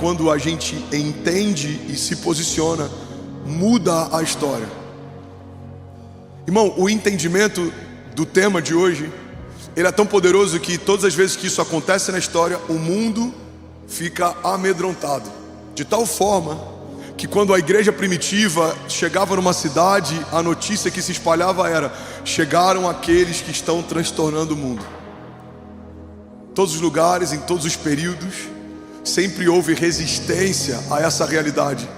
quando a gente entende e se posiciona, muda a história. Irmão, o entendimento do tema de hoje, ele é tão poderoso que todas as vezes que isso acontece na história, o mundo fica amedrontado. De tal forma que quando a igreja primitiva chegava numa cidade, a notícia que se espalhava era: chegaram aqueles que estão transtornando o mundo. Todos os lugares, em todos os períodos, sempre houve resistência a essa realidade,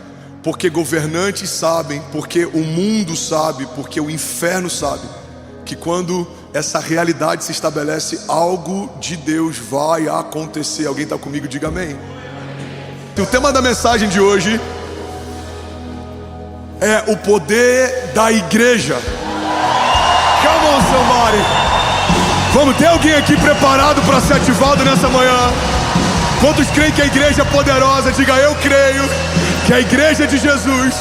porque governantes sabem, porque o mundo sabe, porque o inferno sabe, que quando essa realidade se estabelece, algo de Deus vai acontecer. Alguém está comigo? Diga amém. E o tema da mensagem de hoje é o poder da igreja. Come on, somebody. Vamos, tem alguém aqui preparado para ser ativado nessa manhã? Quantos creem que a igreja é poderosa? Diga: eu creio que a igreja de Jesus,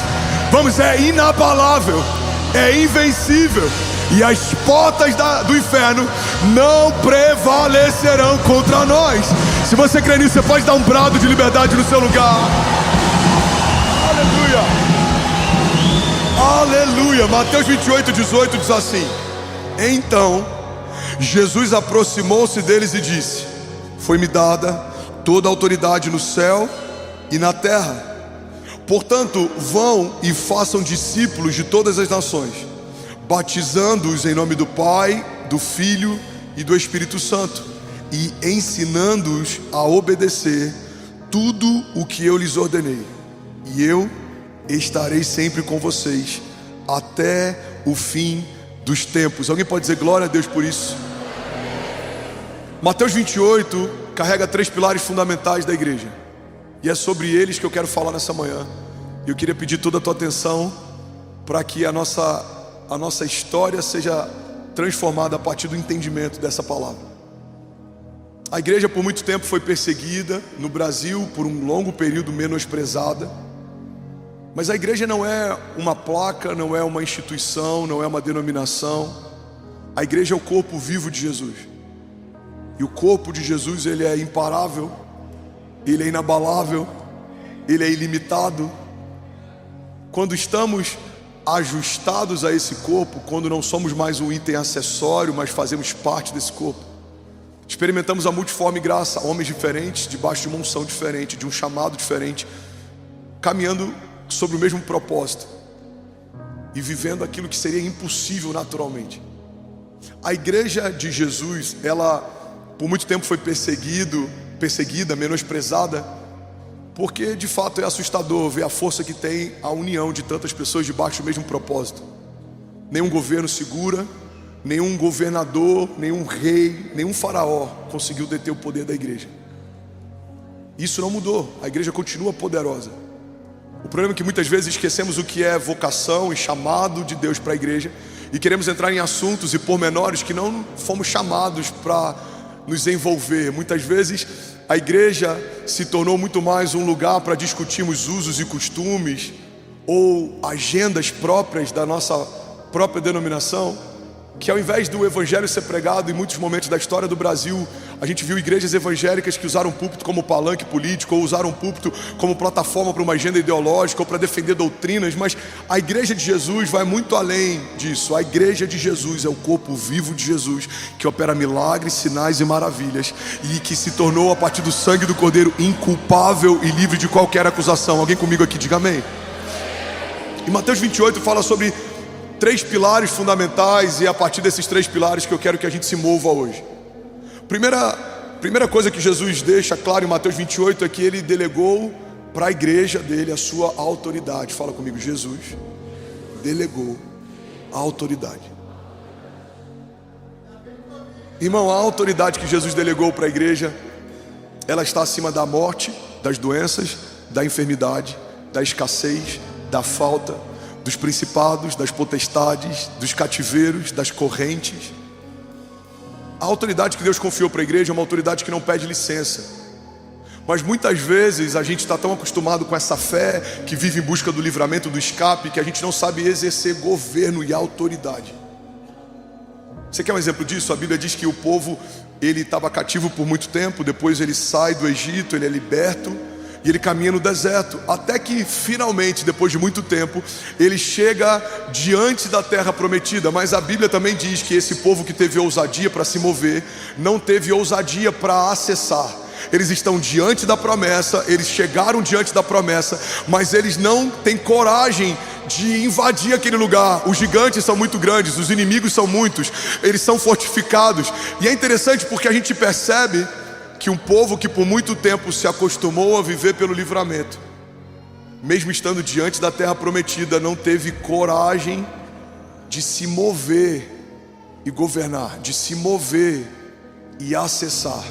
vamos, é inabalável, é invencível, e as portas do inferno não prevalecerão contra nós. Se você crê nisso, você pode dar um brado de liberdade no seu lugar. Aleluia. Aleluia. Mateus 28:18 diz assim: então Jesus aproximou-se deles e disse: foi-me dada toda a autoridade no céu e na terra. Portanto, vão e façam discípulos de todas as nações, batizando-os em nome do Pai, do Filho e do Espírito Santo, e ensinando-os a obedecer tudo o que eu lhes ordenei. E eu estarei sempre com vocês até o fim dos tempos. Alguém pode dizer glória a Deus por isso? Mateus 28 carrega 3 pilares fundamentais da igreja, e é sobre eles que eu quero falar nessa manhã. Eu queria pedir toda a tua atenção para que a nossa história seja transformada a partir do entendimento dessa palavra. A igreja por muito tempo foi perseguida no Brasil, por um longo período menosprezada. Mas a igreja não é uma placa, não é uma instituição, não é uma denominação. A igreja é o corpo vivo de Jesus. E o corpo de Jesus, ele é imparável, ele é inabalável, ele é ilimitado. Quando estamos ajustados a esse corpo, quando não somos mais um item acessório, mas fazemos parte desse corpo, experimentamos a multiforme graça, homens diferentes, debaixo de uma unção diferente, de um chamado diferente, caminhando sobre o mesmo propósito e vivendo aquilo que seria impossível naturalmente. A igreja de Jesus, ela por muito tempo foi perseguida, menosprezada, porque de fato é assustador ver a força que tem a união de tantas pessoas debaixo do mesmo propósito. Nenhum governo segura, nenhum governador, nenhum rei, nenhum faraó conseguiu deter o poder da igreja. Isso não mudou, a igreja continua poderosa. O problema é que muitas vezes esquecemos o que é vocação e chamado de Deus para a igreja, e queremos entrar em assuntos e pormenores que não fomos chamados para nos envolver. Muitas vezes a igreja se tornou muito mais um lugar para discutirmos usos e costumes ou agendas próprias da nossa própria denominação, que ao invés do evangelho ser pregado, em muitos momentos da história do Brasil, a gente viu igrejas evangélicas que usaram o púlpito como palanque político, ou usaram o púlpito como plataforma para uma agenda ideológica, ou para defender doutrinas. Mas a igreja de Jesus vai muito além disso. A igreja de Jesus é o corpo vivo de Jesus, que opera milagres, sinais e maravilhas, e que se tornou, a partir do sangue do Cordeiro, inculpável e livre de qualquer acusação. Alguém comigo aqui, diga amém. E Mateus 28 fala sobre 3 pilares fundamentais, e é a partir desses 3 pilares que eu quero que a gente se mova hoje. Primeira coisa que Jesus deixa claro em Mateus 28 é que ele delegou para a igreja dele a sua autoridade. Fala comigo: Jesus delegou a autoridade. Irmão, a autoridade que Jesus delegou para a igreja, ela está acima da morte, das doenças, da enfermidade, da escassez, da falta, dos principados, das potestades, dos cativeiros, das correntes. A autoridade que Deus confiou para a igreja é uma autoridade que não pede licença. Mas muitas vezes a gente está tão acostumado com essa fé que vive em busca do livramento, do escape, que a gente não sabe exercer governo e autoridade. Você quer um exemplo disso? A Bíblia diz que o povo, ele estava cativo por muito tempo, depois ele sai do Egito, ele é liberto, E ele caminha no deserto, até que finalmente, depois de muito tempo, ele chega diante da terra prometida. Mas a Bíblia também diz que esse povo que teve ousadia para se mover, não teve ousadia para acessar. Eles estão diante da promessa, eles chegaram diante da promessa, mas eles não têm coragem de invadir aquele lugar. Os gigantes são muito grandes, os inimigos são muitos, eles são fortificados. E é interessante porque a gente percebe que um povo que por muito tempo se acostumou a viver pelo livramento, mesmo estando diante da terra prometida, não teve coragem de se mover e governar, de se mover e acessar.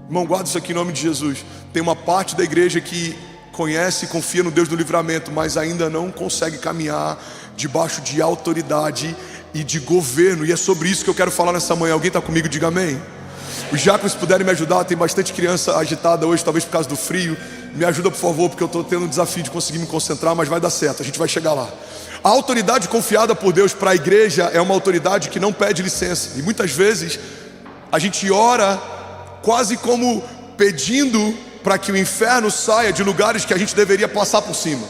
Irmão, guarda isso aqui em nome de Jesus. Tem uma parte da igreja que conhece e confia no Deus do livramento, mas ainda não consegue caminhar debaixo de autoridade e de governo. E é sobre isso que eu quero falar nessa manhã. Alguém está comigo? Diga amém. Os diáconos, se puderem me ajudar, tem bastante criança agitada hoje, talvez por causa do frio. Me ajuda, por favor, porque eu estou tendo um desafio de conseguir me concentrar, mas vai dar certo, a gente vai chegar lá. A autoridade confiada por Deus para a igreja é uma autoridade que não pede licença. E muitas vezes a gente ora quase como pedindo para que o inferno saia de lugares que a gente deveria passar por cima.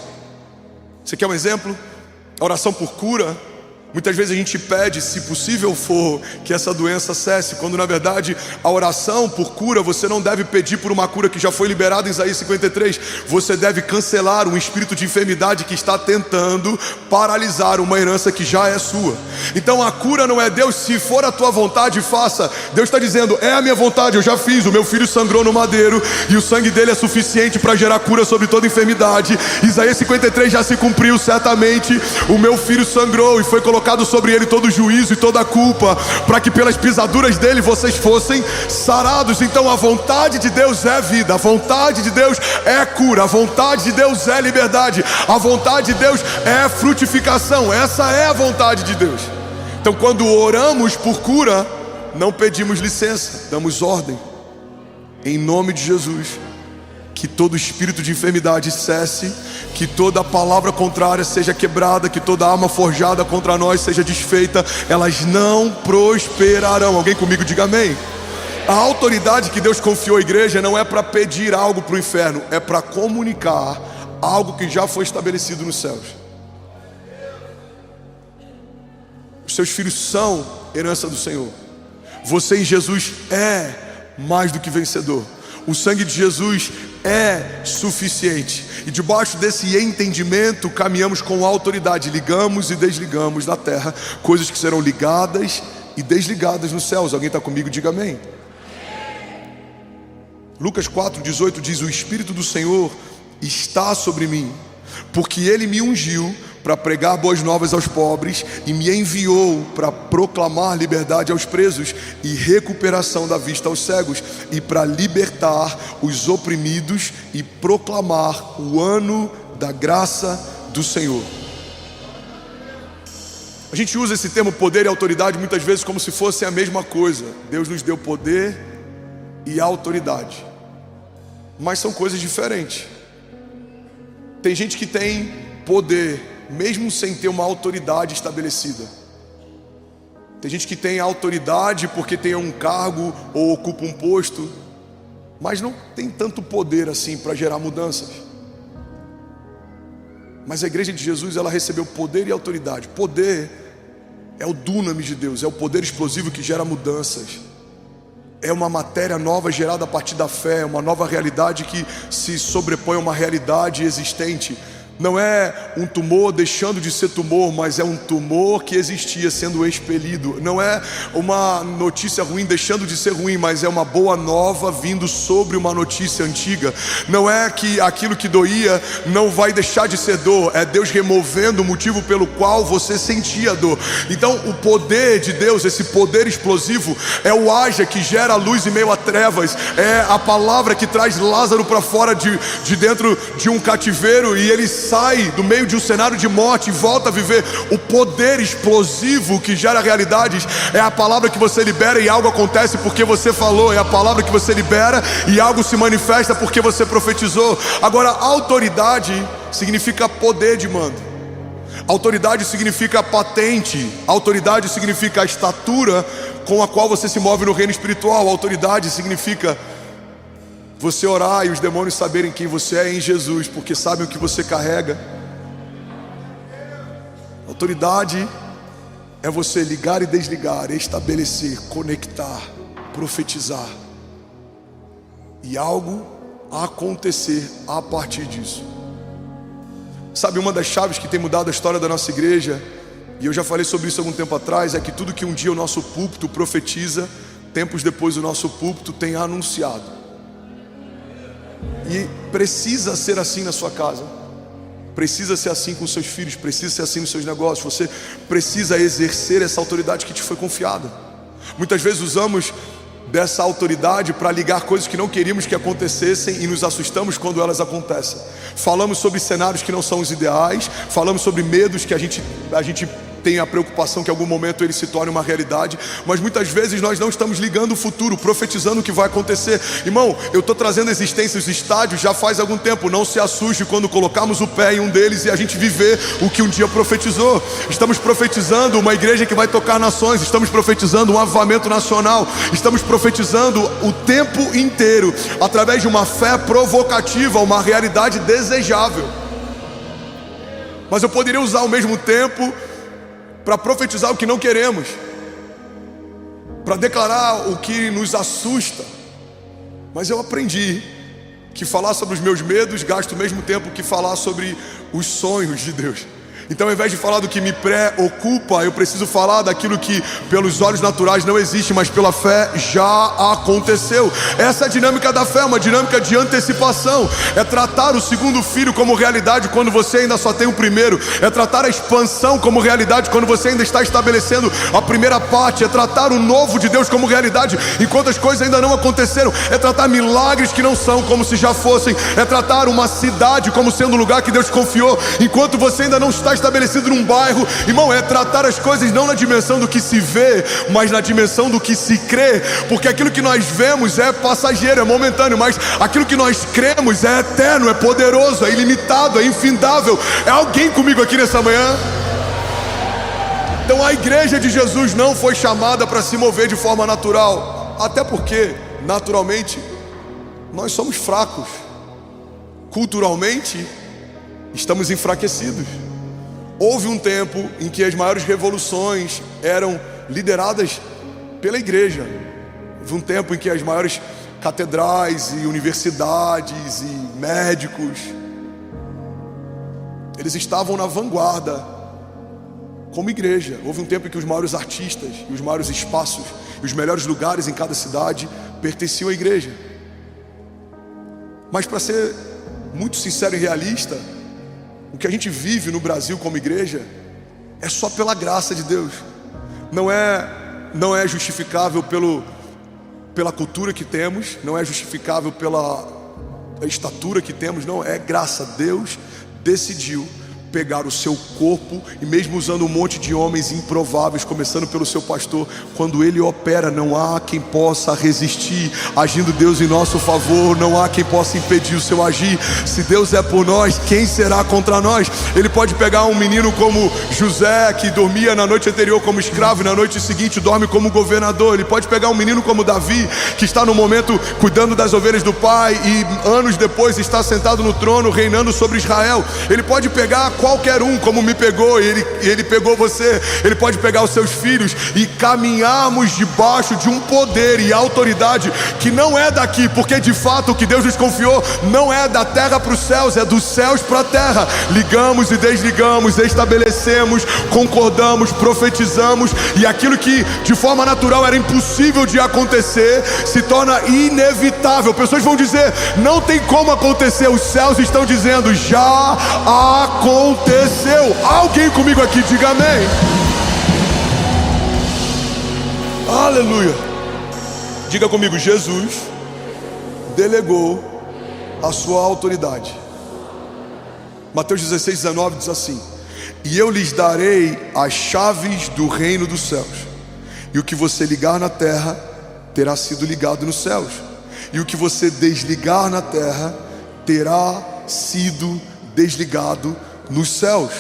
Você quer um exemplo? A oração por cura. Muitas vezes a gente pede, se possível for, que essa doença cesse, quando na verdade a oração por cura, você não deve pedir por uma cura que já foi liberada em Isaías 53. Você deve cancelar um espírito de enfermidade que está tentando paralisar uma herança que já é sua. Então a cura não é Deus, se for a tua vontade, faça. Deus está dizendo, é a minha vontade, eu já fiz. O meu filho sangrou no madeiro e o sangue dele é suficiente para gerar cura sobre toda enfermidade. Isaías 53 já se cumpriu, certamente o meu filho sangrou e foi colocado sobre ele todo o juízo e toda a culpa, para que pelas pisaduras dele vocês fossem sarados. Então a vontade de Deus é vida, a vontade de Deus é cura, a vontade de Deus é liberdade, a vontade de Deus é frutificação. Essa é a vontade de Deus. Então quando oramos por cura, não pedimos licença, damos ordem em nome de Jesus. Que todo espírito de enfermidade cesse, que toda palavra contrária seja quebrada, que toda arma forjada contra nós seja desfeita, elas não prosperarão. Alguém comigo diga amém. A autoridade que Deus confiou à igreja não é para pedir algo para o inferno, é para comunicar algo que já foi estabelecido nos céus. Os seus filhos são herança do Senhor. Você em Jesus é mais do que vencedor. O sangue de Jesus é suficiente. E debaixo desse entendimento caminhamos com autoridade. Ligamos e desligamos na terra coisas que serão ligadas e desligadas nos céus. Alguém está comigo? Diga amém. Lucas 4:18 diz: o Espírito do Senhor está sobre mim, porque Ele me ungiu para pregar boas novas aos pobres e me enviou para proclamar liberdade aos presos e recuperação da vista aos cegos, e para libertar os oprimidos e proclamar o ano da graça do Senhor. A gente usa esse termo poder e autoridade muitas vezes como se fossem a mesma coisa. Deus nos deu poder e autoridade, mas são coisas diferentes. Tem gente que tem poder mesmo sem ter uma autoridade estabelecida. Tem gente que tem autoridade porque tem um cargo ou ocupa um posto, mas não tem tanto poder assim para gerar mudanças. Mas a igreja de Jesus, ela recebeu poder e autoridade. Poder é o dunamis de Deus, é o poder explosivo que gera mudanças. É uma matéria nova gerada a partir da fé, é uma nova realidade que se sobrepõe a uma realidade existente. Não é um tumor deixando de ser tumor, mas é um tumor que existia sendo expelido. Não é uma notícia ruim deixando de ser ruim, mas é uma boa nova vindo sobre uma notícia antiga. Não é que aquilo que doía não vai deixar de ser dor, é Deus removendo o motivo pelo qual você sentia dor. Então o poder de Deus, esse poder explosivo, é o haja que gera luz em meio a trevas. É a palavra que traz Lázaro para fora de dentro de um cativeiro e ele sai do meio de um cenário de morte e volta a viver. O poder explosivo que gera realidades é a palavra que você libera e algo acontece porque você falou. É a palavra que você libera e algo se manifesta porque você profetizou. Agora, autoridade significa poder de mando. Autoridade significa patente. Autoridade significa a estatura com a qual você se move no reino espiritual. Autoridade significa Você orar e os demônios saberem quem você é em Jesus, porque sabem o que você carrega. Autoridade é você ligar e desligar, estabelecer, conectar, profetizar. E algo acontecer a partir disso. Sabe, uma das chaves que tem mudado a história da nossa igreja, e eu já falei sobre isso algum tempo atrás, é que tudo que um dia o nosso púlpito profetiza, tempos depois o nosso púlpito tem anunciado. E precisa ser assim na sua casa, precisa ser assim com seus filhos, precisa ser assim nos seus negócios. Você precisa exercer essa autoridade que te foi confiada. Muitas vezes usamos dessa autoridade para ligar coisas que não queríamos que acontecessem e nos assustamos quando elas acontecem. Falamos sobre cenários que não são os ideais, falamos sobre medos que a gente tem a preocupação que em algum momento ele se torne uma realidade, mas muitas vezes nós não estamos ligando o futuro, profetizando o que vai acontecer. Irmão, eu estou trazendo à existência os estádios já faz algum tempo. Não se assuste quando colocarmos o pé em um deles e a gente viver o que um dia profetizou. Estamos profetizando uma igreja que vai tocar nações, estamos profetizando um avivamento nacional, estamos profetizando o tempo inteiro, através de uma fé provocativa, uma realidade desejável. Mas eu poderia usar ao mesmo tempo para profetizar o que não queremos, para declarar o que nos assusta. Mas eu aprendi que falar sobre os meus medos gasta o mesmo tempo que falar sobre os sonhos de Deus. Então, ao invés de falar do que me preocupa, eu preciso falar daquilo que pelos olhos naturais não existe, mas pela fé já aconteceu. Essa é a dinâmica da fé, uma dinâmica de antecipação. É tratar o segundo filho como realidade quando você ainda só tem o primeiro. É tratar a expansão como realidade quando você ainda está estabelecendo a primeira parte. É tratar o novo de Deus como realidade enquanto as coisas ainda não aconteceram. É tratar milagres que não são como se já fossem. É tratar uma cidade como sendo um lugar que Deus confiou enquanto você ainda não está estabelecido num bairro. Irmão, é tratar as coisas não na dimensão do que se vê, mas na dimensão do que se crê, porque aquilo que nós vemos é passageiro, é momentâneo, mas aquilo que nós cremos é eterno, é poderoso, é ilimitado, é infindável. É alguém comigo aqui nessa manhã? Então a igreja de Jesus não foi chamada para se mover de forma natural, até porque naturalmente nós somos fracos, culturalmente estamos enfraquecidos. Houve um tempo em que as maiores revoluções eram lideradas pela igreja. Houve um tempo em que as maiores catedrais e universidades e médicos, eles estavam na vanguarda como igreja. Houve um tempo em que os maiores artistas e os maiores espaços e os melhores lugares em cada cidade pertenciam à igreja. Mas, para ser muito sincero e realista, o que a gente vive no Brasil como igreja é só pela graça de Deus. Não é justificável pela cultura que temos, não é justificável pela estatura que temos, não, é graça. Deus decidiu pegar o seu corpo e mesmo usando um monte de homens improváveis, começando pelo seu pastor, quando ele opera, não há quem possa resistir. Agindo Deus em nosso favor, não há quem possa impedir o seu agir. Se Deus é por nós, quem será contra nós? Ele pode pegar um menino como José, que dormia na noite anterior como escravo e na noite seguinte dorme como governador. Ele pode pegar um menino como Davi, que está no momento cuidando das ovelhas do pai e anos depois está sentado no trono reinando sobre Israel. Ele pode pegar qualquer um, como me pegou, e ele pegou você. Ele pode pegar os seus filhos e caminharmos debaixo de um poder e autoridade que não é daqui, porque de fato o que Deus nos confiou não é da terra para os céus, é dos céus para a terra. Ligamos e desligamos, estabelecemos, concordamos, profetizamos, e aquilo que de forma natural era impossível de acontecer se torna inevitável. Pessoas vão dizer, não tem como acontecer. Os céus estão dizendo, já aconteceu. Alguém comigo aqui, diga amém. Aleluia. Diga comigo, Jesus delegou a sua autoridade. Mateus 16:19 diz assim: e eu lhes darei as chaves do reino dos céus, e o que você ligar na terra terá sido ligado nos céus, e o que você desligar na terra terá sido desligado nos céus.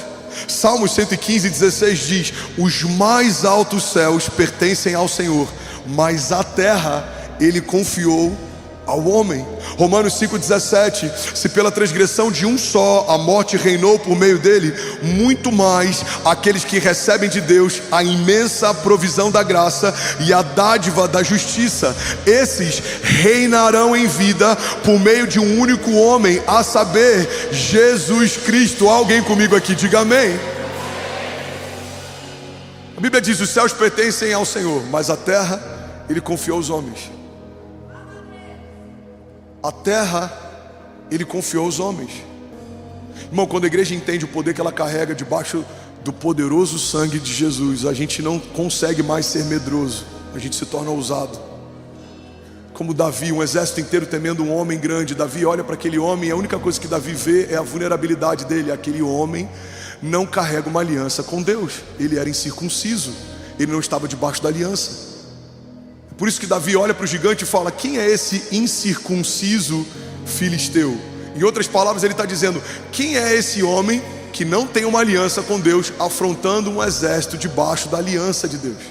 Salmos 115:16 diz: os mais altos céus pertencem ao Senhor, mas a terra Ele confiou ao homem. Romanos 5,17: se pela transgressão de um só a morte reinou por meio dele, muito mais aqueles que recebem de Deus a imensa provisão da graça e a dádiva da justiça, esses reinarão em vida por meio de um único homem, a saber, Jesus Cristo. Alguém comigo aqui, diga amém. A Bíblia diz: os céus pertencem ao Senhor, mas a terra Ele confiou aos homens. A terra Ele confiou aos homens. Irmão, quando a igreja entende o poder que ela carrega debaixo do poderoso sangue de Jesus, a gente não consegue mais ser medroso, a gente se torna ousado. Como Davi, um exército inteiro temendo um homem grande. Davi olha para aquele homem e a única coisa que Davi vê é a vulnerabilidade dele. Aquele homem não carrega uma aliança com Deus, ele era incircunciso, ele não estava debaixo da aliança. Por isso que Davi olha para o gigante e fala: quem é esse incircunciso filisteu? Em outras palavras, ele está dizendo: quem é esse homem que não tem uma aliança com Deus, afrontando um exército debaixo da aliança de Deus?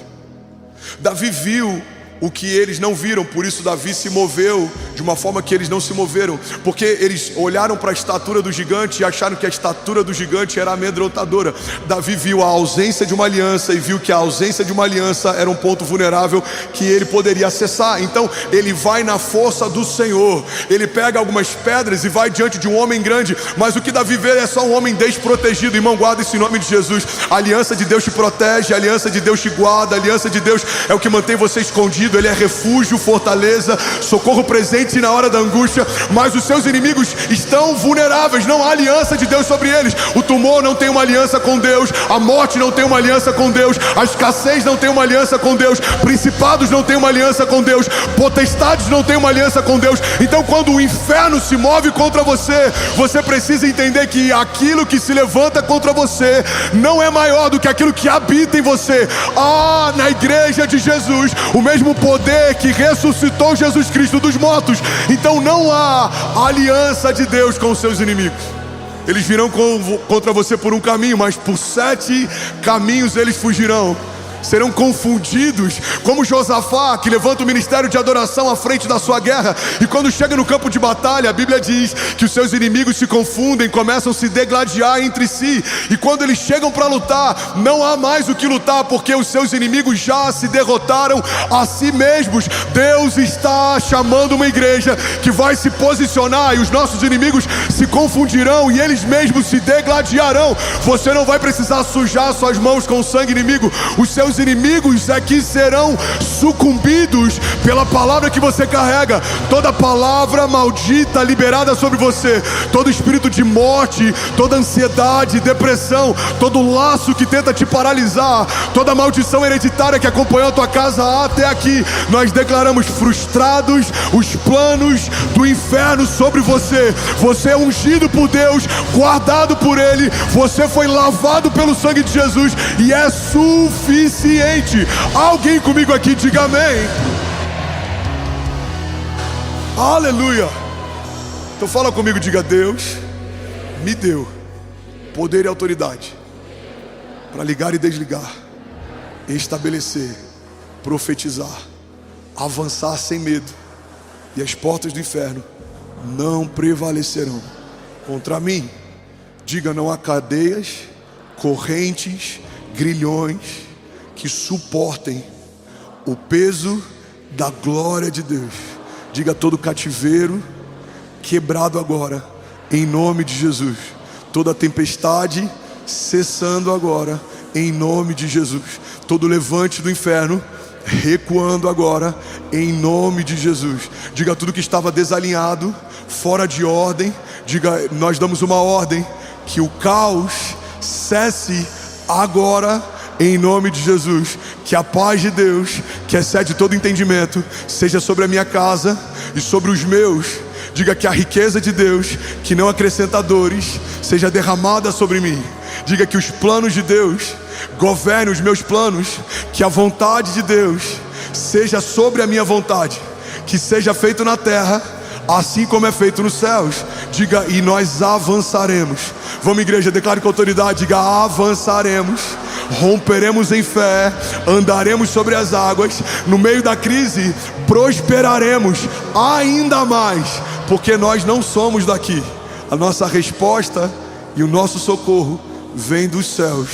Davi viu o que eles não viram, por isso Davi se moveu de uma forma que eles não se moveram, porque eles olharam para a estatura do gigante e acharam que a estatura do gigante era amedrontadora. Davi viu a ausência de uma aliança e viu que a ausência de uma aliança era um ponto vulnerável que ele poderia acessar. Então ele vai na força do Senhor, ele pega algumas pedras e vai diante de um homem grande, mas o que Davi vê é só um homem desprotegido. Irmão, guarda isso em nome de Jesus. A aliança de Deus te protege, a aliança de Deus te guarda, a aliança de Deus é o que mantém você escondido. Ele é refúgio, fortaleza, socorro presente na hora da angústia. Mas os seus inimigos estão vulneráveis, não há aliança de Deus sobre eles. O tumor não tem uma aliança com Deus, a morte não tem uma aliança com Deus, a escassez não tem uma aliança com Deus, principados não tem uma aliança com Deus, potestades não tem uma aliança com Deus. Então quando o inferno se move contra você, você precisa entender que aquilo que se levanta contra você não é maior do que aquilo que habita em você. Na igreja de Jesus, o mesmo poder que ressuscitou Jesus Cristo dos mortos. Então não há aliança de Deus com os seus inimigos. Eles virão contra você por um caminho, mas por 7 caminhos eles fugirão. Serão confundidos, como Josafá, que levanta o ministério de adoração à frente da sua guerra, e quando chega no campo de batalha, a Bíblia diz que os seus inimigos se confundem, começam a se degladiar entre si, e quando eles chegam para lutar, não há mais o que lutar, porque os seus inimigos já se derrotaram a si mesmos. Deus está chamando uma igreja que vai se posicionar, e os nossos inimigos se confundirão, e eles mesmos se degladiarão. Você não vai precisar sujar suas mãos com o sangue inimigo. Os seus inimigos aqui serão sucumbidos pela palavra que você carrega. Toda palavra maldita liberada sobre você, todo espírito de morte, toda ansiedade, depressão, todo laço que tenta te paralisar, toda maldição hereditária que acompanhou a tua casa até aqui, nós declaramos frustrados os planos do inferno sobre você. Você é ungido por Deus, guardado por Ele, você foi lavado pelo sangue de Jesus e é suficiente. Alguém comigo aqui, diga amém. Aleluia. Então fala comigo, diga: Deus me deu poder e autoridade para ligar e desligar, estabelecer, profetizar, avançar sem medo, e as portas do inferno não prevalecerão contra mim. Diga: não há cadeias, correntes, grilhões que suportem o peso da glória de Deus. Diga: todo cativeiro quebrado agora, em nome de Jesus. Toda tempestade cessando agora, em nome de Jesus. Todo levante do inferno recuando agora, em nome de Jesus. Diga: tudo que estava desalinhado, fora de ordem, diga: nós damos uma ordem, que o caos cesse agora, em nome de Jesus. Que a paz de Deus, que excede todo entendimento, seja sobre a minha casa e sobre os meus. Diga: que a riqueza de Deus, que não acrescenta dores, seja derramada sobre mim. Diga: que os planos de Deus governem os meus planos. Que a vontade de Deus seja sobre a minha vontade. Que seja feito na terra, assim como é feito nos céus. Diga: e nós avançaremos. Vamos, igreja, declare com autoridade. Diga: avançaremos. romperemos em fé, andaremos sobre as águas. No meio da crise, prosperaremos ainda mais, porque nós não somos daqui. A nossa resposta e o nosso socorro vem dos céus.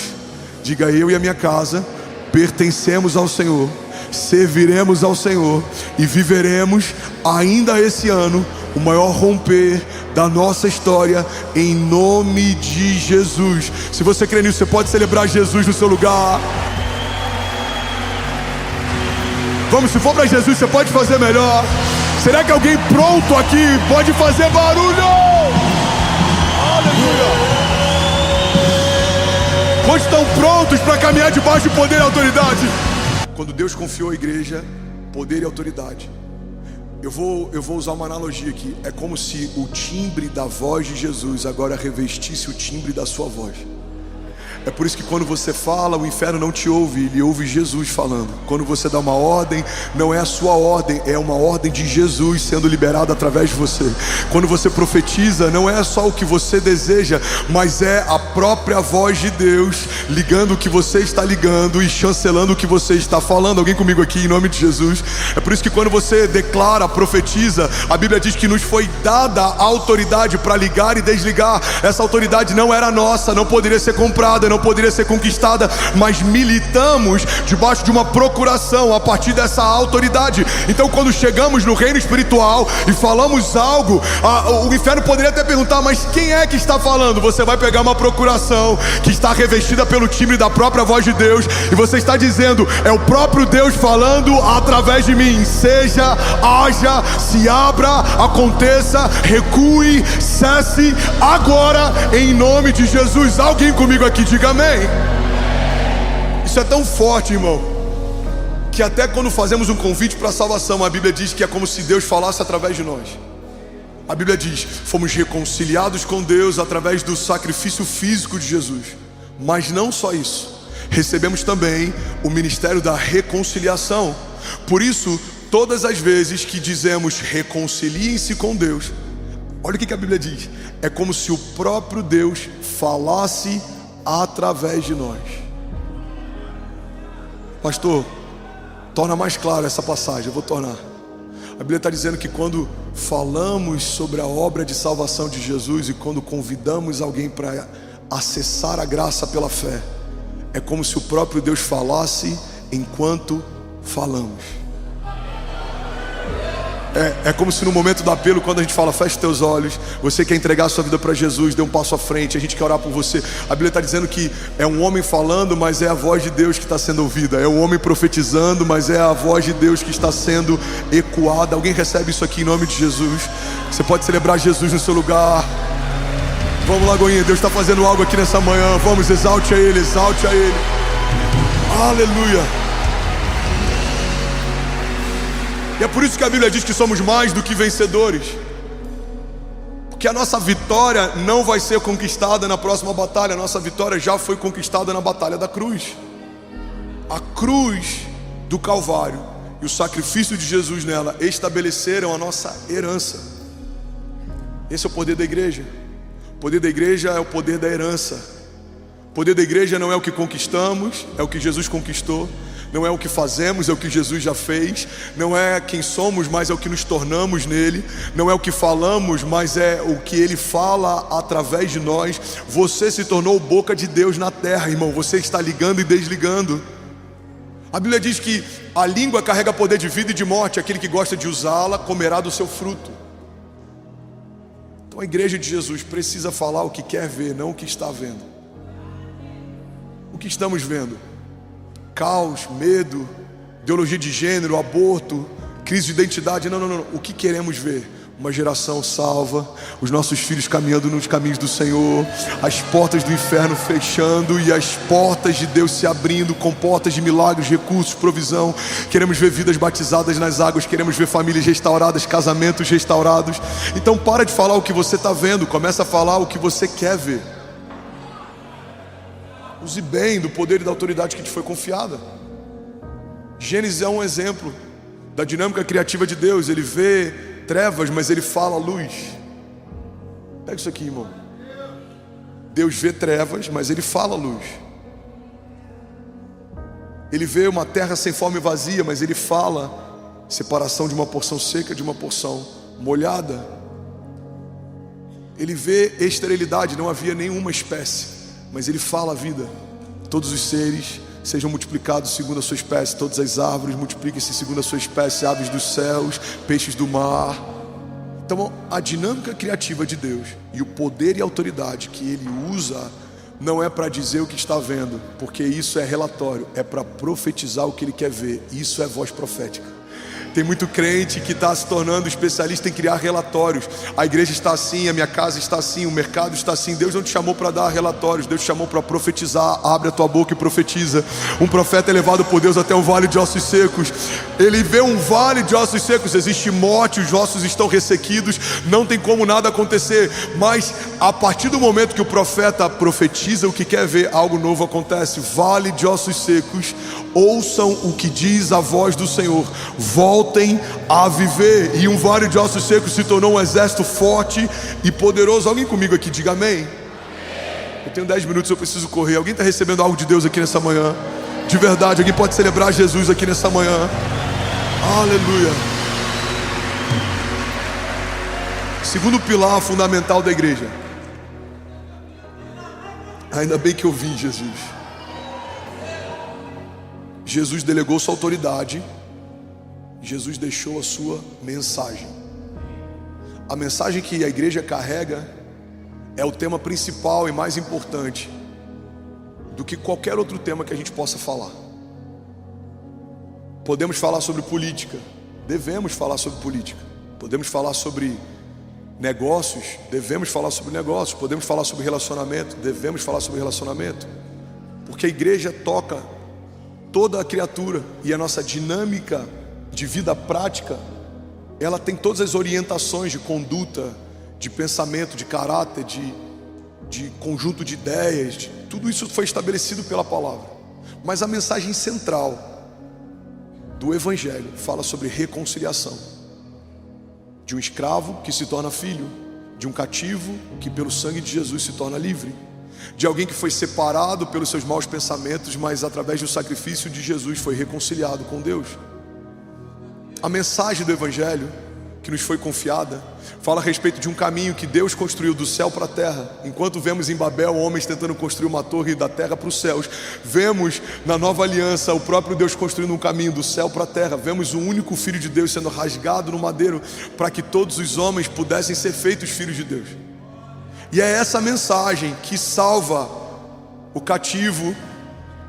Diga: eu e a minha casa pertencemos ao Senhor, serviremos ao Senhor e viveremos ainda esse ano o maior romper da nossa história, em nome de Jesus. Se você crê nisso, você pode celebrar Jesus no seu lugar. Vamos, se for para Jesus, você pode fazer melhor. Será que alguém pronto aqui pode fazer barulho? Aleluia! Quantos estão prontos para caminhar debaixo de poder e autoridade? Quando Deus confiou à igreja poder e autoridade, eu vou usar uma analogia aqui. É como se o timbre da voz de Jesus agora revestisse o timbre da sua voz. É por isso que quando você fala, o inferno não te ouve, ele ouve Jesus falando. Quando você dá uma ordem, não é a sua ordem, é uma ordem de Jesus sendo liberada através de você. Quando você profetiza, não é só o que você deseja, mas é a própria voz de Deus ligando o que você está ligando e chancelando o que você está falando. Alguém comigo aqui em nome de Jesus? É por isso que quando você declara, profetiza, a Bíblia diz que nos foi dada a autoridade para ligar e desligar. Essa autoridade não era nossa, não poderia ser comprada, não poderia ser conquistada, mas militamos debaixo de uma procuração a partir dessa autoridade. Então quando chegamos no reino espiritual e falamos algo, o inferno poderia até perguntar: mas quem é que está falando? Você vai pegar uma procuração que está revestida pelo timbre da própria voz de Deus, e você está dizendo: é o próprio Deus falando através de mim. Seja, haja, se abra, aconteça, recue, cesse agora, em nome de Jesus. Alguém comigo aqui, diga amém. Isso é tão forte, irmão, que até quando fazemos um convite para a salvação, a Bíblia diz que é como se Deus falasse através de nós. A Bíblia diz: fomos reconciliados com Deus através do sacrifício físico de Jesus. Mas não só isso, recebemos também o ministério da reconciliação. Por isso, todas as vezes que dizemos reconciliem-se com Deus, olha o que a Bíblia diz: é como se o próprio Deus falasse através de nós. Pastor, torna mais claro essa passagem. Eu vou tornar. A Bíblia está dizendo que quando falamos sobre a obra de salvação de Jesus e quando convidamos alguém para acessar a graça pela fé, é como se o próprio Deus falasse enquanto falamos. É como se no momento do apelo, quando a gente fala feche teus olhos, você quer entregar a sua vida para Jesus, dê um passo à frente, a gente quer orar por você. A Bíblia está dizendo que é um homem falando, mas é a voz de Deus que está sendo ouvida. É um homem profetizando, mas é a voz de Deus que está sendo ecoada. Alguém recebe isso aqui em nome de Jesus? Você pode celebrar Jesus no seu lugar. Vamos, Lagoinha, Deus está fazendo algo aqui nessa manhã. Vamos, exalte a Ele, exalte a Ele. Aleluia. E é por isso que a Bíblia diz que somos mais do que vencedores, porque a nossa vitória não vai ser conquistada na próxima batalha. A nossa vitória já foi conquistada na batalha da cruz. A cruz do Calvário e o sacrifício de Jesus nela estabeleceram a nossa herança. Esse é o poder da igreja. O poder da igreja é o poder da herança. O poder da igreja não é o que conquistamos, é o que Jesus conquistou. Não é o que fazemos, é o que Jesus já fez. Não é quem somos, mas é o que nos tornamos nele. Não é o que falamos, mas é o que ele fala através de nós. Você se tornou boca de Deus na terra, irmão. Você está ligando e desligando. A Bíblia diz que a língua carrega poder de vida e de morte. Aquele que gosta de usá-la comerá do seu fruto. Então a igreja de Jesus precisa falar o que quer ver, não o que está vendo. O que estamos vendo? Caos, medo, ideologia de gênero, aborto, crise de identidade. Não. O que queremos ver? Uma geração salva, os nossos filhos caminhando nos caminhos do Senhor, as portas do inferno fechando e as portas de Deus se abrindo com portas de milagres, recursos, provisão. Queremos ver vidas batizadas nas águas, queremos ver famílias restauradas, casamentos restaurados. Então para de falar o que você está vendo, começa a falar o que você quer ver. Use bem do poder e da autoridade que te foi confiada. Gênesis é um exemplo da dinâmica criativa de Deus. Ele vê trevas, mas ele fala luz. Pega isso aqui, irmão. Deus vê trevas, mas ele fala luz. Ele vê uma terra sem fome e vazia, mas ele fala separação de uma porção seca de uma porção molhada. Ele vê esterilidade, não havia nenhuma espécie, mas ele fala a vida. Todos os seres sejam multiplicados segundo a sua espécie, todas as árvores multipliquem-se segundo a sua espécie, aves dos céus, peixes do mar. Então a dinâmica criativa de Deus e o poder e a autoridade que Ele usa não é para dizer o que está vendo, porque isso é relatório, é para profetizar o que Ele quer ver. Isso é voz profética. Tem muito crente que está se tornando especialista em criar relatórios. A igreja está assim, a minha casa está assim, o mercado está assim. Deus não te chamou para dar relatórios, Deus te chamou para profetizar. Abre a tua boca e profetiza. Um profeta é levado por Deus até um vale de ossos secos. Ele vê um vale de ossos secos, existe morte, os ossos estão ressequidos, não tem como nada acontecer. Mas a partir do momento que o profeta profetiza o que quer ver, algo novo acontece. Vale de ossos secos, ouçam o que diz a voz do Senhor, voltem a viver. E um vale de ossos secos se tornou um exército forte e poderoso. Alguém comigo aqui, diga amém. Eu tenho 10 minutos, eu preciso correr. Alguém está recebendo algo de Deus aqui nessa manhã? De verdade, alguém pode celebrar Jesus aqui nessa manhã? Aleluia. Segundo pilar fundamental da igreja. Ainda bem que eu vim, Jesus. Jesus delegou sua autoridade, Jesus deixou a sua mensagem. A mensagem que a igreja carrega é o tema principal e mais importante do que qualquer outro tema que a gente possa falar. Podemos falar sobre política, devemos falar sobre política. Podemos falar sobre negócios, devemos falar sobre negócios. Podemos falar sobre relacionamento, devemos falar sobre relacionamento. Porque a igreja toca toda a criatura e a nossa dinâmica de vida prática, ela tem todas as orientações de conduta, de pensamento, de caráter, de conjunto de ideias, tudo isso foi estabelecido pela palavra. Mas a mensagem central do Evangelho fala sobre reconciliação, de um escravo que se torna filho, de um cativo que pelo sangue de Jesus se torna livre, de alguém que foi separado pelos seus maus pensamentos, mas através do sacrifício de Jesus foi reconciliado com Deus. A mensagem do Evangelho que nos foi confiada fala a respeito de um caminho que Deus construiu do céu para a terra. Enquanto vemos em Babel homens tentando construir uma torre da terra para os céus, vemos na nova aliança o próprio Deus construindo um caminho do céu para a terra. Vemos o único Filho de Deus sendo rasgado no madeiro para que todos os homens pudessem ser feitos filhos de Deus. E é essa mensagem que salva o cativo,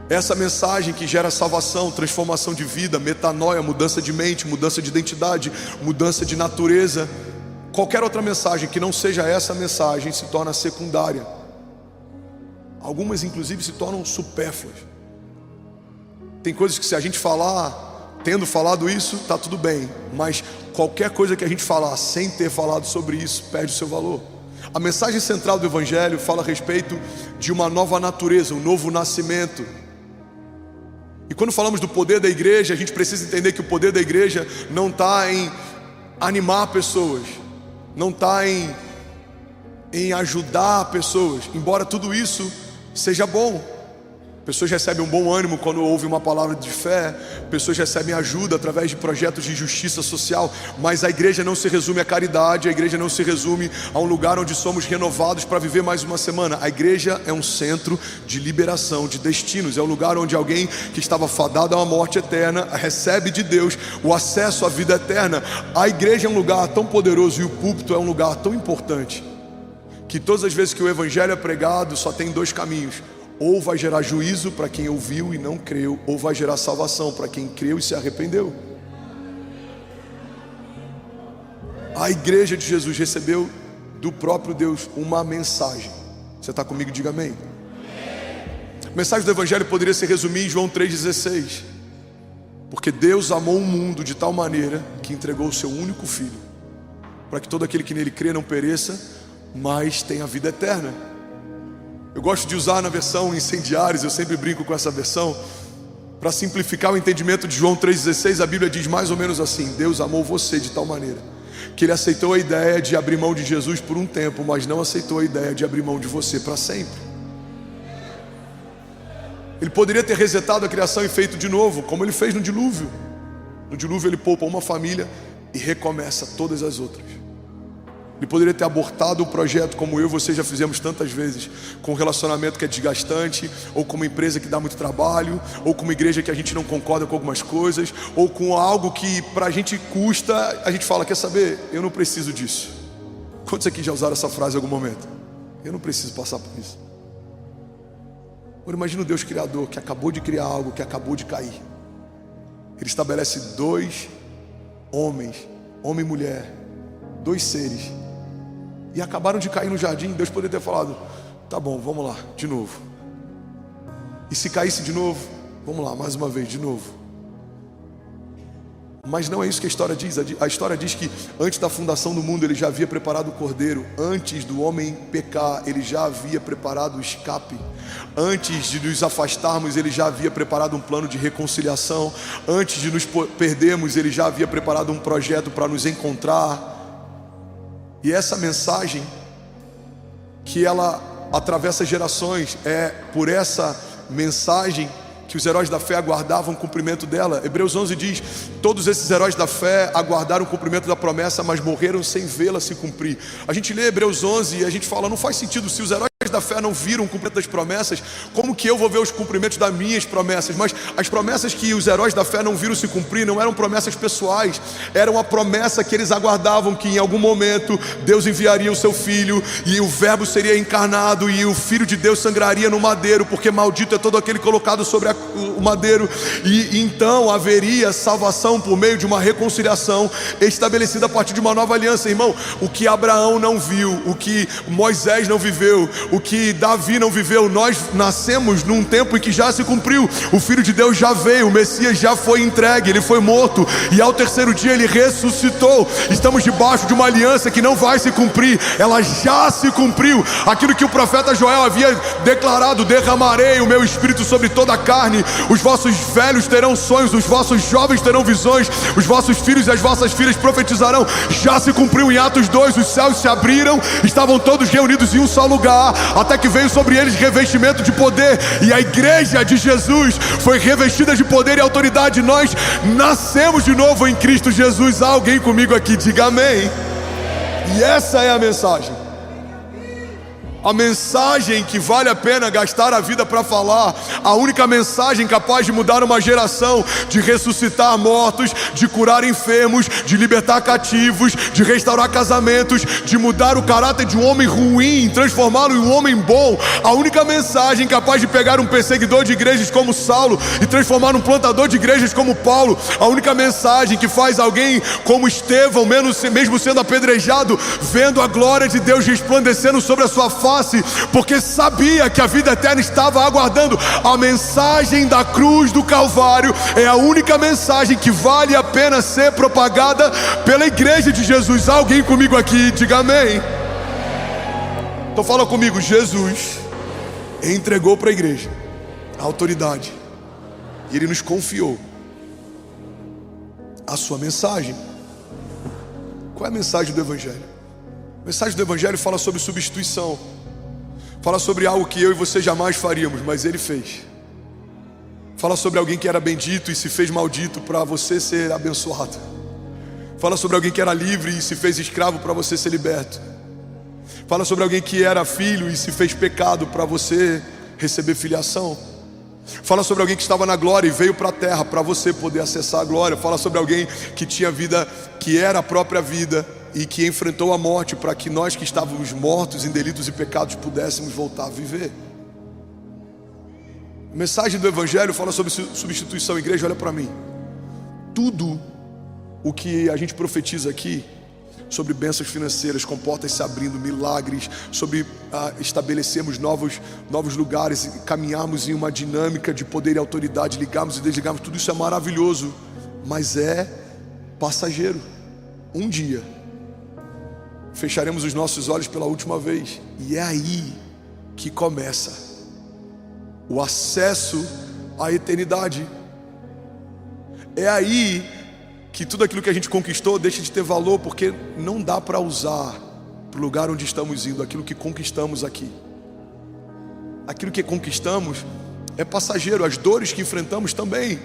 essa mensagem que gera salvação, transformação de vida, metanoia, mudança de mente, mudança de identidade, mudança de natureza. Qualquer outra mensagem que não seja essa mensagem se torna secundária. Algumas inclusive se tornam supérfluas. Tem coisas que se a gente falar, tendo falado isso, está tudo bem. Mas qualquer coisa que a gente falar sem ter falado sobre isso, perde o seu valor. A mensagem central do Evangelho fala a respeito de uma nova natureza, um novo nascimento. E quando falamos do poder da igreja, a gente precisa entender que o poder da igreja não está em animar pessoas, não está em ajudar pessoas, embora tudo isso seja bom. Pessoas recebem um bom ânimo quando ouvem uma palavra de fé, pessoas recebem ajuda através de projetos de justiça social, mas a igreja não se resume à caridade, a igreja não se resume a um lugar onde somos renovados para viver mais uma semana. A igreja é um centro de liberação de destinos, é um lugar onde alguém que estava fadado a uma morte eterna recebe de Deus o acesso à vida eterna. A igreja é um lugar tão poderoso e o púlpito é um lugar tão importante que todas as vezes que o Evangelho é pregado só tem dois caminhos: ou vai gerar juízo para quem ouviu e não creu, ou vai gerar salvação para quem creu e se arrependeu. A igreja de Jesus recebeu do próprio Deus uma mensagem. Você está comigo? Diga amém. A mensagem do Evangelho poderia se resumir em João 3,16. Porque Deus amou o mundo de tal maneira que entregou o seu único Filho, para que todo aquele que nele crê não pereça, mas tenha a vida eterna. Eu gosto de usar na versão Incendiários, eu sempre brinco com essa versão, para simplificar o entendimento de João 3,16. A Bíblia diz mais ou menos assim: Deus amou você de tal maneira que Ele aceitou a ideia de abrir mão de Jesus por um tempo, mas não aceitou a ideia de abrir mão de você para sempre. Ele poderia ter resetado a criação e feito de novo, como ele fez no dilúvio. No dilúvio ele poupa uma família e recomeça todas as outras. Ele poderia ter abortado o projeto, como eu e você já fizemos tantas vezes, com um relacionamento que é desgastante, ou com uma empresa que dá muito trabalho, ou com uma igreja que a gente não concorda com algumas coisas, ou com algo que pra gente custa. A gente fala, quer saber, eu não preciso disso. Quantos aqui já usaram essa frase em algum momento? Eu não preciso passar por isso. Agora imagina o Deus Criador, que acabou de criar algo, que acabou de cair. Ele estabelece dois homens, homem e mulher, dois seres, e acabaram de cair no jardim. Deus poderia ter falado, tá bom, vamos lá, de novo. E se caísse de novo, vamos lá, mais uma vez, de novo. Mas não é isso que a história diz. A história diz que antes da fundação do mundo ele já havia preparado o cordeiro. Antes do homem pecar, ele já havia preparado o escape. Antes de nos afastarmos, ele já havia preparado um plano de reconciliação. Antes de nos perdermos, ele já havia preparado um projeto para nos encontrar. E essa mensagem, que ela atravessa gerações, é por essa mensagem que os heróis da fé aguardavam o cumprimento dela. Hebreus 11 diz, todos esses heróis da fé aguardaram o cumprimento da promessa, mas morreram sem vê-la se cumprir. A gente lê Hebreus 11 e a gente fala, não faz sentido, se os heróis da fé não viram o cumprimento das promessas, como que eu vou ver os cumprimentos das minhas promessas? Mas as promessas que os heróis da fé não viram se cumprir não eram promessas pessoais, era uma promessa que eles aguardavam, que em algum momento Deus enviaria o seu filho, e o verbo seria encarnado, e o filho de Deus sangraria no madeiro, porque maldito é todo aquele colocado sobre o madeiro, e então haveria salvação por meio de uma reconciliação estabelecida a partir de uma nova aliança. Irmão, o que Abraão não viu, o que Moisés não viveu, o que Davi não viveu, nós nascemos num tempo em que já se cumpriu. O Filho de Deus já veio, o Messias já foi entregue, ele foi morto, e ao terceiro dia ele ressuscitou. Estamos debaixo de uma aliança que não vai se cumprir, ela já se cumpriu. Aquilo que o profeta Joel havia declarado, derramarei o meu espírito sobre toda a carne, os vossos velhos terão sonhos, os vossos jovens terão visões, os vossos filhos e as vossas filhas profetizarão. Já se cumpriu em Atos 2, os céus se abriram, estavam todos reunidos em um só lugar, até que veio sobre eles revestimento de poder, e a igreja de Jesus foi revestida de poder e autoridade. Nós nascemos de novo em Cristo Jesus. Há alguém comigo aqui? Diga amém. E essa é a mensagem. A mensagem que vale a pena gastar a vida para falar, a única mensagem capaz de mudar uma geração, de ressuscitar mortos, de curar enfermos, de libertar cativos, de restaurar casamentos, de mudar o caráter de um homem ruim, transformá-lo em um homem bom. A única mensagem capaz de pegar um perseguidor de igrejas como Saulo e transformar num plantador de igrejas como Paulo. A única mensagem que faz alguém como Estevão, mesmo sendo apedrejado, vendo a glória de Deus resplandecendo sobre a sua face, porque sabia que a vida eterna estava aguardando. A mensagem da cruz do Calvário é a única mensagem que vale a pena ser propagada pela igreja de Jesus. Há alguém comigo aqui? Diga amém. Então fala comigo. Jesus entregou para a igreja a autoridade, e Ele nos confiou a sua mensagem. Qual é a mensagem do Evangelho? A mensagem do Evangelho fala sobre substituição, fala sobre algo que eu e você jamais faríamos, mas Ele fez. Fala sobre alguém que era bendito e se fez maldito para você ser abençoado. Fala sobre alguém que era livre e se fez escravo para você ser liberto. Fala sobre alguém que era filho e se fez pecado para você receber filiação. Fala sobre alguém que estava na glória e veio para a terra para você poder acessar a glória. Fala sobre alguém que tinha vida, que era a própria vida, e que enfrentou a morte para que nós que estávamos mortos em delitos e pecados pudéssemos voltar a viver. A mensagem do Evangelho fala sobre substituição. Igreja, olha para mim. Tudo o que a gente profetiza aqui sobre bênçãos financeiras, com portas se abrindo, milagres, sobre estabelecermos novos lugares, caminharmos em uma dinâmica de poder e autoridade, ligarmos e desligarmos, tudo isso é maravilhoso, mas é passageiro. Um dia fecharemos os nossos olhos pela última vez, e é aí que começa o acesso à eternidade. É aí que tudo aquilo que a gente conquistou deixa de ter valor, porque não dá para usar para o lugar onde estamos indo aquilo que conquistamos aqui. Aquilo que conquistamos é passageiro, as dores que enfrentamos também.